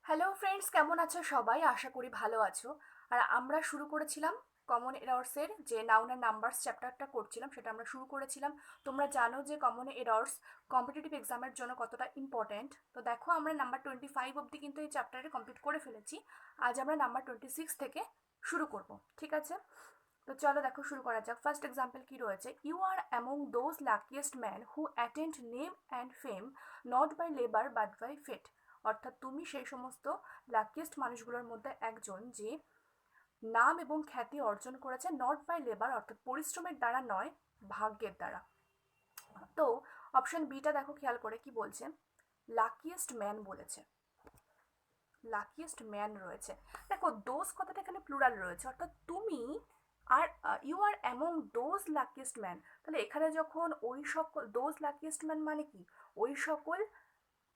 Hello friends, কেমন আছো সবাই? আশা করি ভালো আছো। আর আমরা শুরু করেছিলাম কমন এরর্সের যে নাউন আর নাম্বারস চ্যাপ্টারটা করছিলাম, সেটা আমরা শুরু করেছিলাম। তোমরা জানো যে কমন এরর্স কম্পিটিটিভ এক্সামের জন্য কতটা ইম্পর্ট্যান্ট। তো দেখো, আমরা নাম্বার 25 অবধি কিন্তু এই চ্যাপ্টারে কমপ্লিট করে ফেলেছি। আজ আমরা নাম্বার 26 থেকে শুরু করব, ঠিক আছে? তো চলো দেখো, শুরু করা যাক। ফার্স্ট এক্সাম্পল কি রয়েছে? You are among those luckiest man who attend name and fame not by labour but by fate. অর্থাৎ তুমি সেই সমস্ত লাকিয়েস্ট মানুষগুলোর মধ্যে একজন যে নাম এবং খ্যাতি অর্জন করেছে নট বাই লেবার, অর্থাৎ পরিশ্রমের দ্বারা নয়, ভাগ্যের দ্বারা। তো অপশন বিটা দেখো খেয়াল করে কি বলছে। লাকিয়েস্ট ম্যান বলেছে, লাকিয়েস্ট ম্যান রয়েছে। দেখো, দোজ কথাটা এখানে প্লুরাল রয়েছে, অর্থাৎ তুমি আর you are among those luckiest man. তাহলে এখানে যখন ওই সকল দোজ লাকিয়েস্ট ম্যান মানে কি? ওই সকল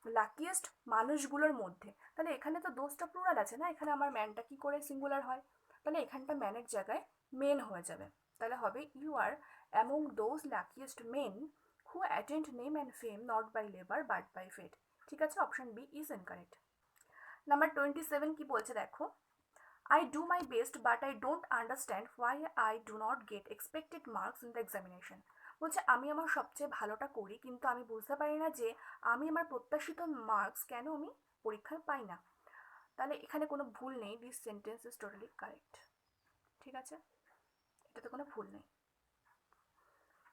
লাকিয়েস্ট মানুষগুলোর মধ্যে। তাহলে এখানে তো দোষটা প্লুরাল আছে না, এখানে আমার ম্যানটা কি করে সিঙ্গুলার হয়? তাহলে এখানটা ম্যানের জায়গায় মেন হয়ে যাবে। তাহলে হবে you are among those luckiest men who attend name and fame not by labour but by fate. ঠিক আছে, option B is incorrect. Number 27 কি বলছে দেখো। I do my best but I don't understand why I do not get expected marks in the examination. বলছে আমি আমার সবচেয়ে ভালোটা করি, কিন্তু আমি বুঝতে পারি না যে আমি আমার প্রত্যাশিত মার্কস কেন আমি পরীক্ষায় পাই না। তাহলে এখানে কোনো ভুল নেই, this sentence is totally correct. ঠিক আছে, এটাতে কোনো ভুল নেই।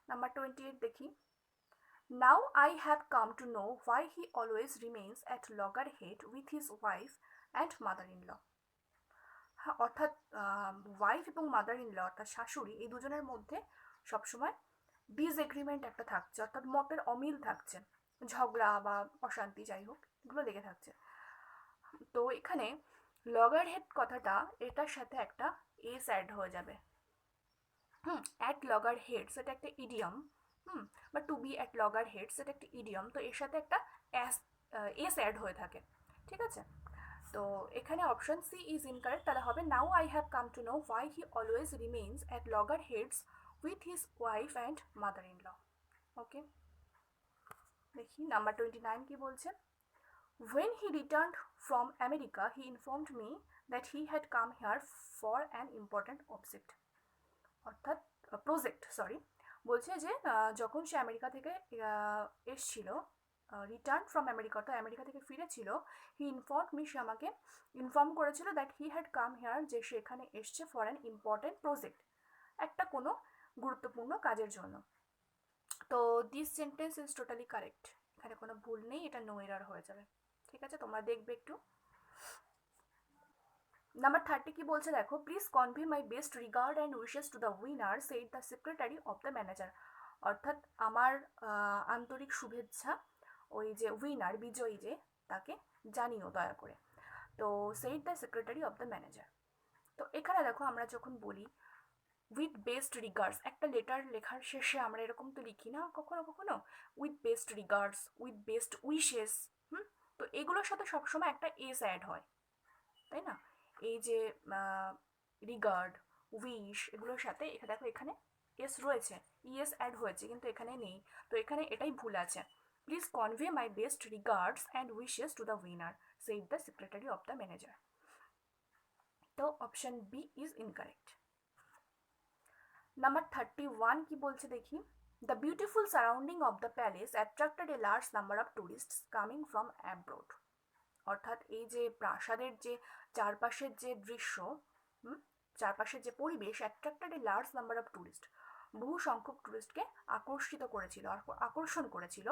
নাম্বার 28 দেখি। Now I have come to know why he always remains at loggerhead with his wife and mother in law. হ্যাঁ, অর্থাৎ ওয়াইফ এবং মাদার ইন ল অর্থাৎ শাশুড়ি, এই দুজনের মধ্যে সবসময় ডিসএগ্রিমেন্ট একটা থাকছে, অর্থাৎ মতের অমিল থাকছে, ঝগড়া বা অশান্তি যাই হোক এগুলো লেগে থাকছে। তো এখানে লগার হেড কথাটা, এটার সাথে একটা এস অ্যাড হয়ে যাবে। অ্যাট লগার হেড সেটা একটা ইডিয়ম। বা টু বি অ্যাট লগার হেড সেটা একটা ইডিয়ম, তো এর সাথে একটা এস এস অ্যাড হয়ে থাকে। ঠিক আছে, তো এখানে অপশন সি ইজ ইনকারেক্ট। তাহলে হবে now I have come to know why he always remains at loggerheads with his wife and mother in law. Okay, দেখি নাম্বার 29 কি বলছে। When he returned from America, he informed me that he had come here for an important object. অর্থাৎ project, sorry. বলছে যে যখন সে আমেরিকা থেকে এসছিল, রিটার্ন ফ্রম আমেরিকা, তো আমেরিকা থেকে ফিরেছিল, হি ইনফর্ম মি, সে আমাকে ইনফর্ম করেছিল that he had come here, যে সে এখানে এসছে ফর অ্যান ইম্পর্টেন্ট প্রজেক্ট, একটা কোনো গুরুত্বপূর্ণ কাজের জন্য। তো this sentence is totally correct, এখানে কোনো ভুল নেই, এটা নো এরার হয়ে যাবে। ঠিক আছে, তোমরা দেখবে একটু। নাম্বার 30 কি বলছে দেখো। Please convey my best regard and wishes to the winner, said the secretary of the manager. অর্থাৎ আমার আন্তরিক শুভেচ্ছা ওই যে উইনার, বিজয়ী যে, তাকে জানিও দয়া করে। তো said the secretary of the manager. তো এখানে দেখো, আমরা যখন বলি উইথ বেস্ট রিগার্ডস, একটা লেটার লেখার শেষে আমরা এরকম তো লিখি না কখনো কখনো, with best regards, with best wishes. তো এগুলোর সাথে সবসময় একটা এস অ্যাড হয়, তাই না? এই যে রিগার্ড, উইশ, এগুলোর সাথে এখানে দেখো, এখানে এস রয়েছে, ইএস অ্যাড হয়েছে, কিন্তু এখানে নেই। তো এখানে এটাই ভুল আছে। Please convey my best regards and wishes to the winner, save the secretary of the manager. তো option B is incorrect. Number 31 কি বলছে দেখি। The beautiful surrounding of the palace attracted a large number of tourists coming from abroad. অর্থাৎ এই যে প্রাসাদের যে চারপাশের যে দৃশ্য, চারপাশের যে পরিবেশ, attracted a large number of tourist, বহু সংখ্যক টুরিস্টকে আকর্ষিত করেছিল, আকর্ষণ করেছিল,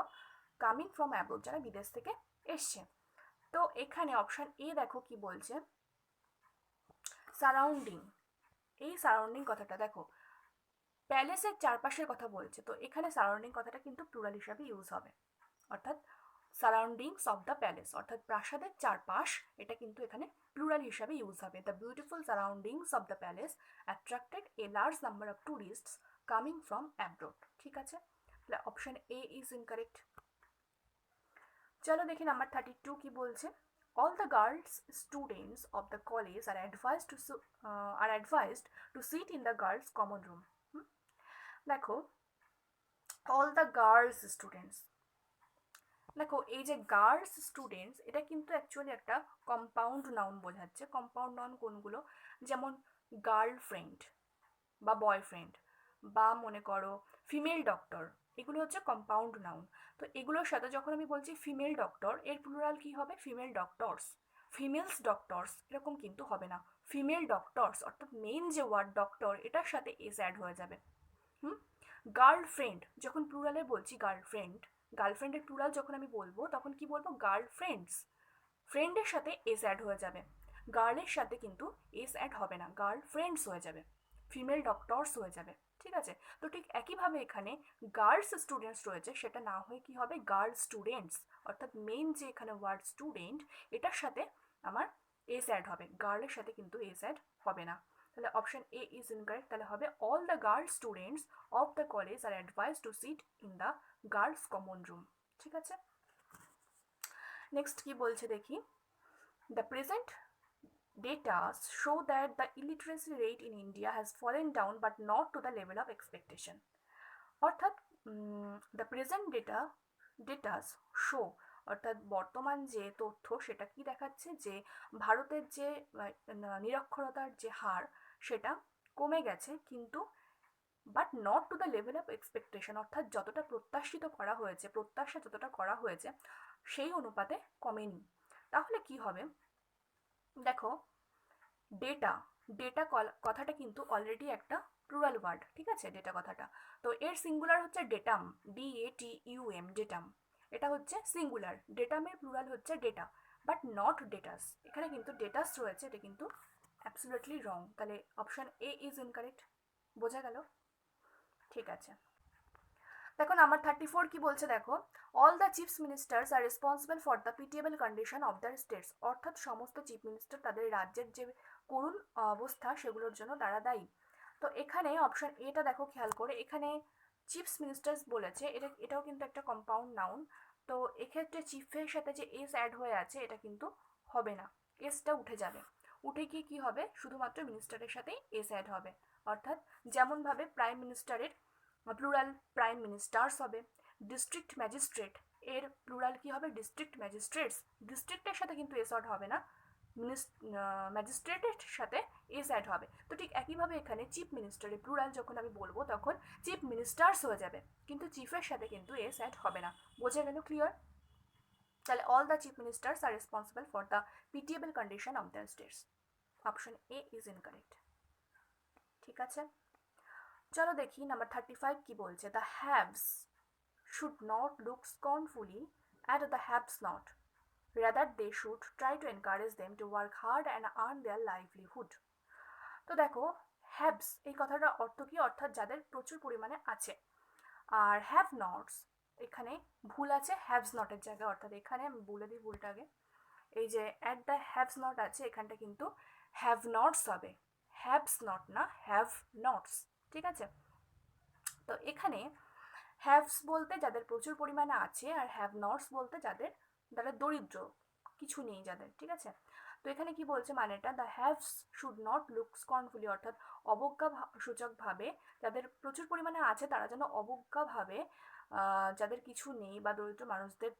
কামিং ফ্রম অ্যাব্রোড, যারা বিদেশ থেকে এসছে। তো এখানে অপশন এ দেখো কি বলছে, সারাউন্ডিং। এই সারাউন্ডিং কথাটা দেখো, প্যালেসের চারপাশের কথা বলছে, তো এখানে সারাউন্ডিং কথাটা কিন্তু প্লুরাল হিসাবে ইউজ হবে। অর্থাৎ সারাউন্ডিংস অফ দ্য প্যালেস, অর্থাৎ প্রাসাদের চারপাশ, এটা কিন্তু এখানে প্লুরাল হিসাবে ইউজ হবে। The beautiful surroundings of the palace attracted a large number of tourists coming from abroad. ঠিক আছে, তাহলে অপশন এ ইজ ইনকারেক্ট। চলো দেখি নাম্বার 32 কি বলছে। All the girls students of the college are advised to sit in the girls common room. দেখো, all the girls students, দেখো এই যে গার্লস স্টুডেন্টস, এটা কিন্তু অ্যাকচুয়ালি একটা কম্পাউন্ড নাউন বোঝাচ্ছে। কম্পাউন্ড নাউন কোনগুলো? যেমন গার্লফ্রেন্ড বা বয়ফ্রেন্ড, বা মনে করো ফিমেল ডক্টর, এগুলো হচ্ছে কম্পাউন্ড নাউন। তো এগুলোর সাথে যখন আমি বলছি ফিমেল ডক্টর, এর প্লুরাল কি হবে? Female doctors. ফিমেলস ডক্টরস এরকম কিন্তু হবে না, ফিমেল ডক্টরস, অর্থাৎ মেইন যে ওয়ার্ড ডক্টর এটার সাথে এস অ্যাড হয়ে যাবে। হুম। গার্লফ্রেন্ড যখন প্লুরালে বলছি, গার্লফ্রেন্ড, গার্লফ্রেন্ডের প্লুরাল যখন আমি বলবো তখন কি বলবো? গার্লফ্রেন্ডস। ফ্রেন্ডের সাথে এস অ্যাড হয়ে যাবে, গার্লের সাথে কিন্তু এস অ্যাড হবে না, গার্ল ফ্রেন্ডস হয়ে যাবে, ফিমেল ডক্টরস হয়ে যাবে। ঠিক আছে? তো ঠিক একইভাবে এখানে গার্লস স্টুডেন্টস রয়েছে, সেটা না হয়ে কি হবে? গার্ল স্টুডেন্টস, অর্থাৎ মেইন যে এখানে ওয়ার্ড স্টুডেন্ট এটার সাথে আমার এস অ্যাড হবে, গার্লের সাথে কিন্তু এস অ্যাড হবে না। তাহলে অপশন এ ইজ ইনকারেক্ট। তাহলে হবে all the girl students of the college are advise to sit in the girls common room. ঠিক আছে? নেক্সট কি বলছে দেখি। The present data show that the illiteracy rate in India has fallen down but not to the level of expectation. অর্থাৎ the present ডেটাস show, অর্থাৎ বর্তমান যে তথ্য সেটা কি দেখাচ্ছে? যে ভারতের যে নিরক্ষরতার যে হার সেটা কমে গেছে, কিন্তু but not to the level of expectation, অর্থাৎ যতটা প্রত্যাশিত করা হয়েছে, প্রত্যাশা যতটা করা হয়েছে সেই অনুপাতে কমেনি। তাহলে কি হবে? দেখো ডেটা, ডেটা কথাটা কিন্তু অলরেডি একটা প্লুরাল ওয়ার্ড। ঠিক আছে? ডেটা কথাটা, তো এর সিঙ্গুলার হচ্ছে ডেটাম, DATUM, ডেটাম। এটা হচ্ছে সিঙ্গুলার, ডেটামের প্লুরাল হচ্ছে ডেটা, বাট নট ডেটাস। এখানে কিন্তু ডেটাস রয়েছে, এটা কিন্তু অ্যাবসলিউটলি রং। তাহলে অপশন এ ইজ ইনকারেক্ট। বোঝা গেল? ঠিক আছে, দেখো নাম্বার 34 কি বলছে দেখো। All the chief ministers are responsible for the pitiable condition of the states, অর্থাৎ সমস্ত চিফ মিনিস্টার তাদের রাজ্যের যে করুণ অবস্থা সেগুলোর জন্য তারা দায়ী। তো এখানে অপশন এটা দেখো খেয়াল করে, এখানে চিফ মিনিস্টার্স বলেছে, এটাও কিন্তু একটা কম্পাউন্ড নাউন। তো এক্ষেত্রে চিফের সাথে যে এস অ্যাড হয়ে আছে এটা কিন্তু হবে না, এসটা উঠে যাবে। উঠে গিয়ে কি হবে? শুধুমাত্র মিনিস্টারের সাথেই এস অ্যাড হবে। অর্থাৎ যেমনভাবে প্রাইম মিনিস্টারের প্লুরাল প্রাইম মিনিস্টার্স হবে, ডিস্ট্রিক্ট ম্যাজিস্ট্রেট এর প্লুরাল কি হবে? District magistrates. ডিস্ট্রিক্টের সাথে কিন্তু এস অ্যাড হবে না, ম্যাজিস্ট্রেটের সাথে এস অ্যাড হবে। তো ঠিক একইভাবে এখানে চিফ মিনিস্টারের প্লুরাল যখন আমি বলবো তখন চিফ মিনিস্টার্স হয়ে যাবে, কিন্তু চিফের সাথে কিন্তু এস অ্যাড হবে না। বোঝা গেল? ক্লিয়ার? তাহলে all the chief ministers are responsible for the pitiable condition of the states. Option A is incorrect. ঠিক আছে, চলো দেখি নাম্বার 35 কি বলছে। The haves should not look scornfully at the haves not. Rather, they should try to encourage them to work hard and earn their livelihood. তো দেখো haves এই কথাটার অর্থ কি? অর্থাৎ যাদের প্রচুর পরিমাণে আছে। আর হ্যাভ নটস, এখানে ভুল আছে হ্যাভস নটের জায়গায়, অর্থাৎ এখানে আমি বলে দিই ভুলটা আগে। এই যে অ্যাট দ্য হ্যাভস নট আছে, এখানটা কিন্তু হ্যাভ নটস হবে, হ্যাভস নট না, হ্যাভ নটস। ঠিক আছে? তো এখানে হ্যাভস বলতে যাদের প্রচুর পরিমাণে আছে, আর হ্যাভ নটস বলতে যাদের যারা দরিদ্র, কিছু নেই যাদের। ঠিক আছে? তো এখানে কি বলছে মানেটা? The haves should not look scornfully, অর্থাৎ অবজ্ঞা সূচকভাবে যাদের প্রচুর পরিমাণে আছে তারা যেন অবজ্ঞাভাবে যাদের কিছু নেই বা দরিদ্র মানুষদের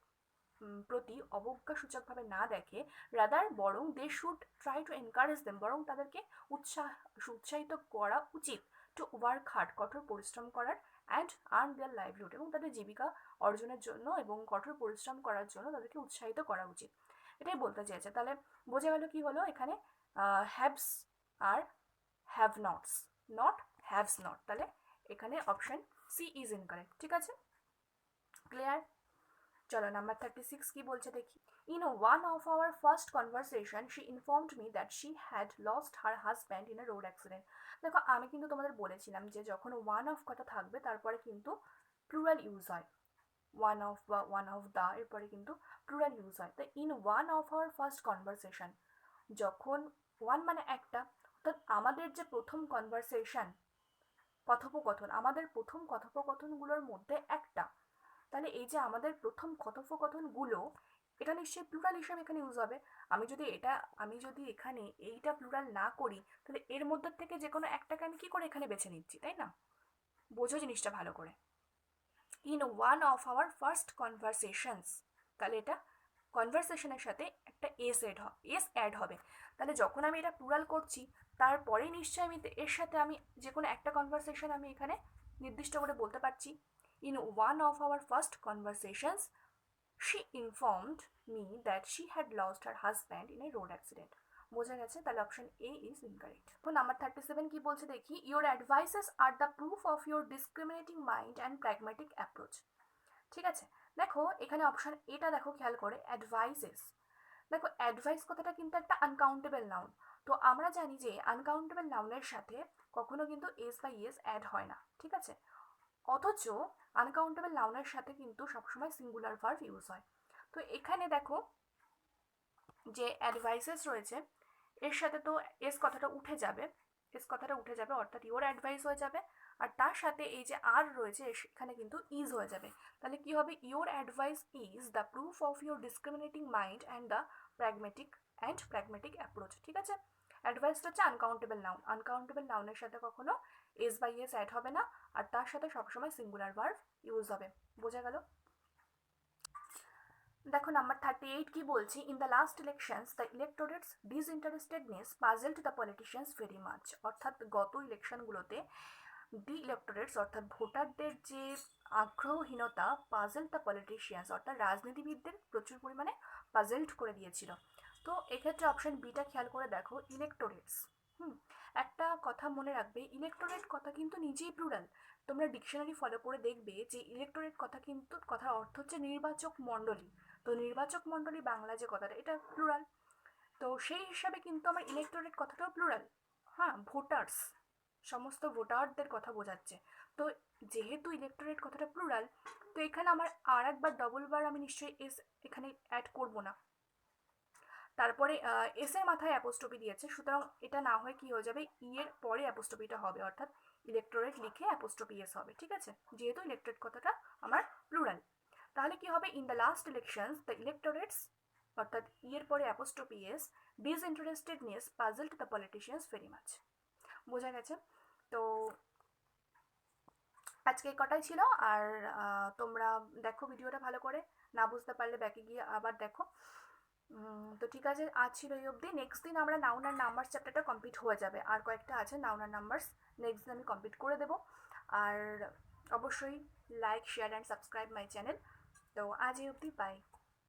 প্রতি অবজ্ঞা সূচকভাবে না দেখে, রাদার বরং they should try to encourage them, বরং তাদেরকে উৎসাহিত করা উচিত, টু ওয়ার্ক হার্ড, কঠোর পরিশ্রম করার, অ্যান্ড আর্ন দেয়ার লাইভলিহুড, এবং তাদের জীবিকা অর্জনের জন্য এবং কঠোর পরিশ্রম করার জন্য তাদেরকে উৎসাহিত করা উচিত। এটাই বলতে চেয়েছে। তাহলে বোঝা গেল কি হলো এখানে? হ্যাভস আর have nots, not haves not. তাহলে এখানে অপশন সি ইজ ইনকারেক্ট। ঠিক আছে? ক্লিয়ার? চলো নাম্বার 36 কি বলছে দেখি। In one of our first conversation she informed me that she had lost her husband in a road accident. দেখো আমি কিন্তু তোমাদের বলেছিলাম যে যখন ওয়ান অফ কথা থাকবে তারপরে কিন্তু প্লুরাল ইউজ হয়, ওয়ান অফ বা ওয়ান অফ দা এরপরে কিন্তু প্লুরাল ইউজ হয়। তো in one of our first conversation, যখন ওয়ান মানে একটা, অর্থাৎ আমাদের যে প্রথম কনভারসেশন, কথোপকথন, আমাদের প্রথম কথোপকথনগুলোর মধ্যে একটা, তাহলে এই যে আমাদের প্রথম কথোপকথনগুলো, এটা নিশ্চয়ই প্লুরাল হিসেবে এখানে ইউজ হবে। আমি যদি এখানে এইটা প্লুরাল না করি তাহলে এর মধ্যে থেকে যে কোনো একটাকে আমি কি করে এখানে বেছে নিচ্ছি, তাই না? বোঝো জিনিসটা ভালো করে। In one of our first conversations, তাহলে এটা কনভারসেশনের সাথে একটা এস অ্যাড হবে। তাহলে যখন আমি এটা প্লুরাল করছি তারপরে নিশ্চয়ই আমি এর সাথে আমি যে কোনো একটা কনভারসেশন আমি এখানে নির্দিষ্ট করে বলতে পারছি। In one of our first conversations she informed me that she had lost her husband in a road accident. বোঝা গেছে? তাহলে অপশন এ ইজ ইনকারেক্ট। তো নাম্বার 37 কি বলছে দেখি, your advices are the proof of your discriminating mind and pragmatic approach. ঠিক আছে, দেখো এখানে অপশন এটা দেখো খেয়াল করে, অ্যাডভাইসেস। দেখো অ্যাডভাইস কথাটা কিন্তু একটা আনকাউন্টেবল নাউন। তো আমরা জানি যে আনকাউন্টেবল নাউনের সাথে কখনো কিন্তু এস বা ইএস অ্যাড হয় না। ঠিক আছে, অথচ আনকাউন্টেবল নাউনের সাথে কিন্তু সবসময় সিঙ্গুলার ভার্ব ইউজ হয়। তো এখানে দেখো যে অ্যাডভাইসেস রয়েছে এর সাথে তো এস কথাটা উঠে যাবে অর্থাৎ ইওর অ্যাডভাইস হয়ে যাবে, আর তার সাথে এই যে আর রয়েছে এখানে কিন্তু ইজ হয়ে যাবে। তাহলে কি হবে, your advice is the proof of your discriminating mind and the pragmatic approach. ঠিক আছে, অ্যাডভাইসটা হচ্ছে আনকাউন্টেবল নাউনের সাথে কখনো এস বাই এস অ্যাড হবে না, আর তার সাথে সবসময় সিঙ্গুলার ভার্ব ইউজ হবে। বোঝা গেল? দেখো নাম্বার 38 কি বলছি, in the last elections the electorates disinterestedness puzzled the politicians very much. অর্থাৎ গত ইলেকশনগুলোতে ইলেক্টোরেটস অর্থাৎ ভোটারদের যে আগ্রহহীনতা পাজেলড দ্য পলিটিশিয়ানস অর্থাৎ রাজনীতিবিদদের প্রচুর পরিমাণে পাজেলড করে দিয়েছিল। তো এক্ষেত্রে অপশন বিটা খেয়াল করে দেখো, ইলেক্টোরেটস। একটা কথা মনে রাখবে, ইলেক্টোরেট কথা কিন্তু নিজেই প্লুরাল। তোমরা ডিকশনারি ফলো করে দেখবে যে ইলেক্টোরেট কথা কিন্তু কথার অর্থ হচ্ছে নির্বাচক মণ্ডলী। তো নির্বাচক মণ্ডলী বাংলা যে কথাটা এটা প্লুরাল, তো সেই হিসাবে কিন্তু আমার ইলেক্টোরেট কথাটাও প্লুরাল। হ্যাঁ, ভোটার্স, সমস্ত ভোটারদের কথা বোঝাচ্ছে। তো যেহেতু ইলেক্টোরেট কথাটা প্লুরাল, তো এখানে আমার আর একবার ডবল বার আমি নিশ্চয়ই এস এখানে অ্যাড করব না। তারপরে এস এর মাথায় অ্যাপোস্ট্রফি দিয়েছে, সুতরাং এটা না হয়ে কি হয়ে যাবে, ই এর পরে অ্যাপোস্ট্রফিটা হবে, অর্থাৎ ইলেক্টোরেট লিখে অ্যাপোস্ট্রফি এস হবে। ঠিক আছে, যেহেতু ইলেক্টোরেট কথাটা আমার প্লুরাল। তাহলে কি হবে, in the last elections the electorates অর্থাৎ ই এর পরে apostrophe S disinterestedness puzzled the politicians very much. বোঝা গেছে? তো আজকে কটাই ছিল, আর তোমরা দেখো ভিডিওটা ভালো করে, না বুঝতে পারলে ব্যাকে গিয়ে আবার দেখো। তো ঠিক আছে, আজ ছিল এই অবধি। নেক্সট দিন আমরা নাউন আর নাম্বারস চ্যাপ্টারটা কমপ্লিট হয়ে যাবে, আর কয়েকটা আছে নাউন আর নাম্বারস, নেক্সট দিন আমি কমপ্লিট করে দেবো। আর অবশ্যই like, share and subscribe my channel. তো আজ এই অবধি, বাই।